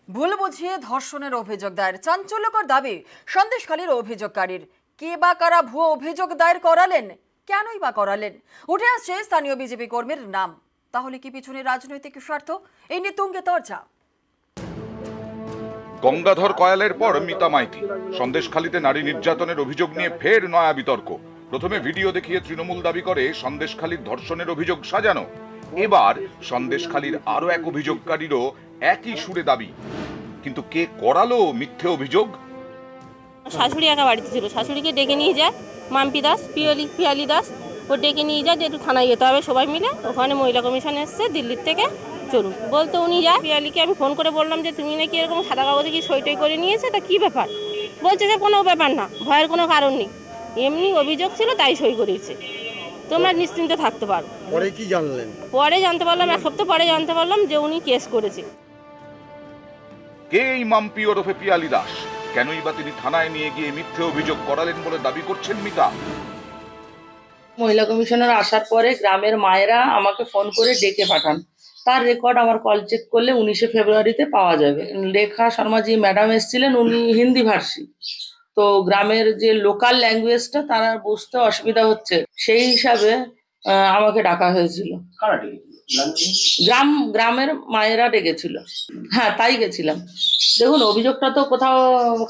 ভুল বুঝিয়ে ধর্ষণের অভিযোগ দায়ের, চাঞ্চল্যকর দাবি সন্দেশখালীর অভিযোগকারীর। কে বা কারা ভুয়ো অভিযোগ দায়ের করালেন, কেনই বা করালেন? উঠে আসছে স্থানীয় বিজেপি কর্মীর নাম। তাহলে কি পিছনে রাজনৈতিক স্বার্থ? এই নিয়ে তুঙ্গে চর্চা। গঙ্গাধর কয়ালের পর মিতা মাইতি। সন্দেশখালীতে নারী নির্যাতনের অভিযোগ নিয়ে ফের নয়া বিতর্ক। প্রথমে ভিডিও দেখিয়ে তৃণমূল দাবি করে সন্দেশখালীর ধর্ষণের অভিযোগ সাজানো। এবার সন্দেশখালীর আরো এক অভিযোগকারীরও একই সুরে দাবি। কিন্তু কে করালো মিথ্যে অভিযোগ? শাশুড়ি একা বাড়িতে ছিল, শাশুড়িকে ডেকে নিয়ে যায় মাম্পি দাস, পিয়ালি দাস, ও ডেকে নিয়ে যায় যে একটু থানায় যেতে হবে সবাই মিলে। ওখানে মহিলা কমিশন এসছে দিল্লির থেকে, চলুন বলতে উনি যায়। পিয়ালিকে আমি ফোন করে বললাম যে তুমি নাকি এরকম সাদা কাগজে কি সই টই করে নিয়েছে, তা কী ব্যাপার? বলছে যে কোনো ব্যাপার না, ভয়ের কোনো কারণ নেই, এমনি অভিযোগ ছিল তাই সই করেছে, তোমরা নিশ্চিন্তে থাকতে পারো। পরে কি জানলেন? পরে জানতে পারলাম, এক সপ্তাহ পরে জানতে পারলাম যে উনি কেস করেছে। কে এই মাম্পি ওরফে পিয়ালি দাস? কেনই বা তিনি থানায় নিয়ে গিয়ে মিথ্যে অভিযোগ করালেন বলে দাবি করছেন মিতা? মহিলা কমিশনার আসার পরে গ্রামের মায়েরা আমাকে ফোন করে ডেকে পাঠান। তার রেকর্ড আমার কল চেক করলে 19শে ফেব্রুয়ারিতে পাওয়া যাবে। রেখা শর্মাজি ম্যাডাম এসেছিলেন, উনি হিন্দি ভাষী, তো গ্রামের যে লোকাল ল্যাঙ্গুয়েজটা তারা বুঝতে অসুবিধা হচ্ছে, সেই হিসাবে আমাকে ডাকা হয়েছিল। গ্রামের মায়েরা ডেকেছিল। হ্যাঁ, তাই গেছিলাম। দেখুন, অভিযোগটা তো কোথাও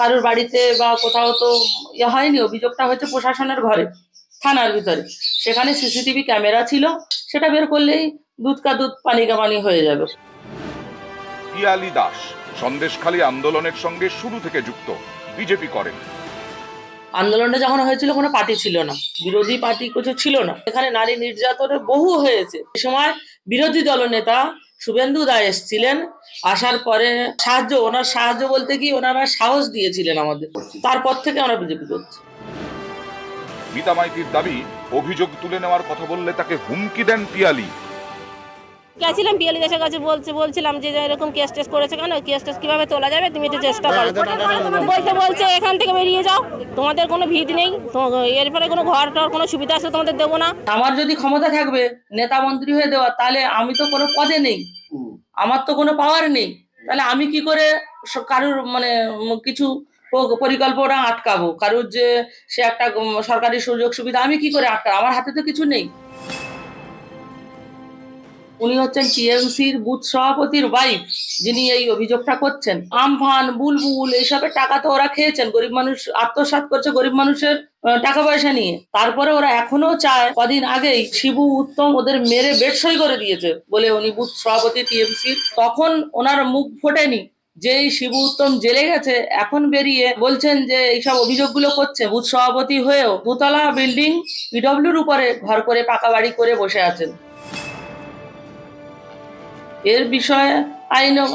কারোর বাড়িতে বা কোথাও তো হয়নি, অভিযোগটা হচ্ছে প্রশাসনের ঘরে, থানার ভিতরে। সেখানে সিসিটিভি ক্যামেরা ছিল, সেটা বের করলেই দুধ কা দুধ পানি কা পানি হয়ে যাবে। পিয়ালি দাস সন্দেশখালী আন্দোলনের সঙ্গে শুরু থেকে যুক্ত, বিজেপি করেন। আন্দোলনটা যখন হয়েছিল কোনো পার্টি ছিল না, বিরোধী পার্টি কিছু ছিল না। এখানে নারী নির্যাতনের বহু হয়েছে। এ সময় বিরোধী দলনেতা শুভেন্দু দাস এসেছিলেন, আসার পরে ওনার সাহায্য বলতে কি ওনারা সাহস দিয়েছিলেন আমাদের, তারপর থেকে আমরা বিজেপি করছি। মিতা মাইতির দাবি, অভিযোগ তুলে নেওয়ার কথা বললে তাকে হুমকি দেন পিয়ালি। গেছিলাম পিয়ালি দাসের কাছে, বলছিলাম যে এরকম কেস টেস করেছে, কেন কেস টেস কিভাবে তোলা যাবে, তুমি একটু চেষ্টা করো। বলছে এখান থেকে বেরিয়ে যাও, তোমাদের কোনো ভিত নেই, এরপরে কোনো ঘর টর কোনো সুবিধা আসলে তোমাদের দেবো না। আমার যদি ক্ষমতা থাকবে নেতা মন্ত্রী হয়ে দেওয়া, তাহলে আমি তো কোনো পদে নেই, আমার তো কোনো পাওয়ার নেই, তাহলে আমি কি করে কারুর কিছু পরিকল্পনা আটকাবো? কারুর যে সে একটা সরকারি সুযোগ সুবিধা আমি কি করে আটকাবো? আমার হাতে তো কিছু নেই। উনি হচ্ছেন টিএমসির বুথ সভাপতির ওয়াইফ, যিনি এই অভিযোগটা করছেন। আমফান, বুলবুল এইসবের টাকা তো ওরা খেয়েছেন, গরিব মানুষ আত্মসাৎ করছে গরিব মানুষের টাকা পয়সা নিয়ে। তারপরে ওরা এখনো চায়, কদিন আগেই শিবু উত্তম ওদের মেরে বেডসই করে দিয়েছে বলে উনি বুথ সভাপতি টিএমসির। তখন ওনার মুখ ফোটেনি যেই শিবু উত্তম জেলে গেছে, এখন বেরিয়ে বলছেন যে এইসব অভিযোগগুলো করছে। বুথ সভাপতি হয়েও দুতলা বিল্ডিং পিডব্লিউর উপরে ঘর করে পাকা বাড়ি করে বসে আছেন। এর বিষয়ে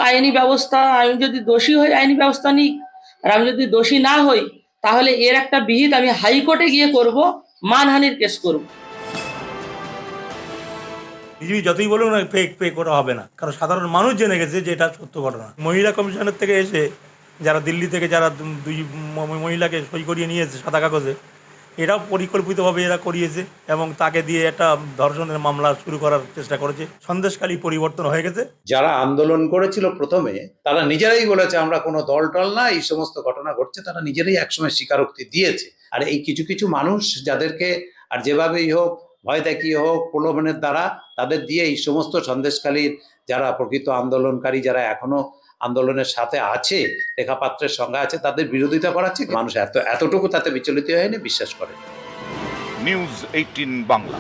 আইনি ব্যবস্থা, আমি যদি দোষী হই আইনি ব্যবস্থা নিই, আর আমি যদি দোষী না হই তাহলে এর একটা বিহিত আমি হাইকোর্টে গিয়ে করব, মানহানির কেস করব। বিজেপি যতই বলুন না, পে করা হবে না, কারণ সাধারণ মানুষ জেনে গেছে যে এটা সত্য ঘটনা। মহিলা কমিশনের থেকে এসে যারা দিল্লি থেকে যারা দুই মহিলাকে সই করিয়ে নিয়েছে সাদা কাগজে, এরাও পরিকল্পিতভাবে এরা করিয়েছে এবং তাকে দিয়ে একটা ধর্ষণের মামলা শুরু করার চেষ্টা করেছে। সন্দেশখালী পরিবর্তন হয়ে গেছে। যারা আন্দোলন করেছিল প্রথমে, তারা নিজেরাই বলেছে আমরা কোনো দল টল না, এই সমস্ত ঘটনা ঘটছে, তারা নিজেরাই একসময় স্বীকারোক্তি দিয়েছে। আর এই কিছু কিছু মানুষ যাদেরকে আর যেভাবেই হোক, ভয় দেখিয়ে হোক, প্রলোভনের দ্বারা তাদের দিয়ে এই সমস্ত সন্দেশখালীর যারা প্রকৃত আন্দোলনকারী, যারা এখনো আন্দোলনের সাথে আছে, রেখাপাত্রের সঙ্গে আছে, তাদের বিরোধিতা করাচ্ছে। মানুষ এতটুকু তাতে বিচলিত হয়নি, বিশ্বাস করে। নিউজ 18 বাংলা।